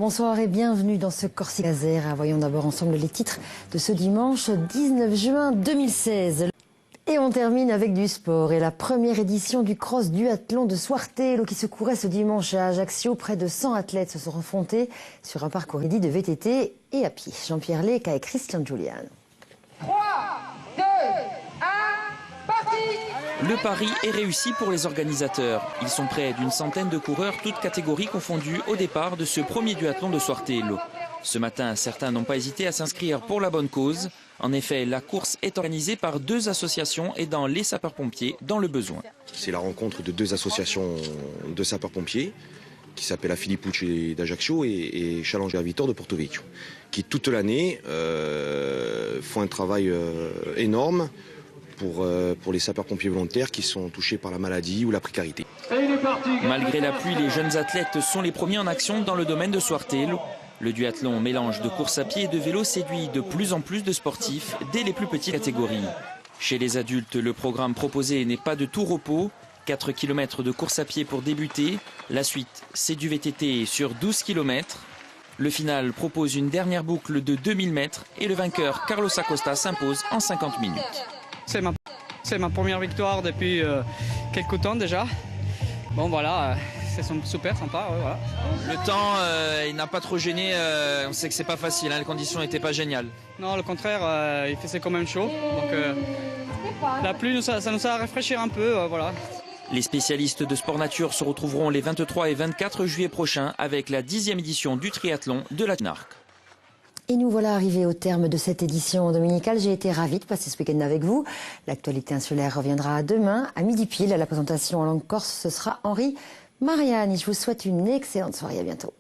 Bonsoir et bienvenue dans ce Corsica Zère. Voyons d'abord ensemble les titres de ce dimanche 19 juin 2016. Et on termine avec du sport et la première édition du cross duathlon de Soartelo qui se courait ce dimanche à Ajaccio. Près de 100 athlètes se sont affrontés sur un parcours inédit de VTT et à pied. Jean-Pierre Leca et Christian Julian. 3, 2, 1, parti! Le pari est réussi pour les organisateurs. Ils sont près d'une centaine de coureurs, toutes catégories confondues, au départ de ce premier duathlon de Soartelo. Ce matin, certains n'ont pas hésité à s'inscrire pour la bonne cause. En effet, la course est organisée par deux associations aidant les sapeurs-pompiers dans le besoin. C'est la rencontre de deux associations de sapeurs-pompiers qui s'appellent la Filippucci d'Ajaccio et Challenge à Vitor de Porto Vecchio, qui toute l'année font un travail énorme pour les sapeurs-pompiers volontaires qui sont touchés par la maladie ou la précarité. Malgré la pluie, les jeunes athlètes sont les premiers en action dans le domaine de Soartelo. Le duathlon, mélange de course à pied et de vélo, séduit de plus en plus de sportifs dès les plus petites catégories. Chez les adultes, le programme proposé n'est pas de tout repos. 4 km de course à pied pour débuter. La suite, c'est du VTT sur 12 km. Le final propose une dernière boucle de 2000 mètres et le vainqueur, Carlos Acosta, s'impose en 50 minutes. C'est ma première victoire depuis quelques temps déjà. Bon voilà, c'est super sympa. Ouais, voilà. Le temps, il n'a pas trop gêné. On sait que c'est pas facile, hein, les conditions n'étaient pas géniales. Non, le contraire, il faisait quand même chaud. Donc la pluie, ça nous a rafraîchir un peu. Voilà. Les spécialistes de sport nature se retrouveront les 23 et 24 juillet prochains avec la 10e édition du triathlon de la Tinarc. Et nous voilà arrivés au terme de cette édition dominicale. J'ai été ravie de passer ce week-end avec vous. L'actualité insulaire reviendra demain à midi pile. La présentation en langue corse, ce sera Henri Mariani. Je vous souhaite une excellente soirée. À bientôt.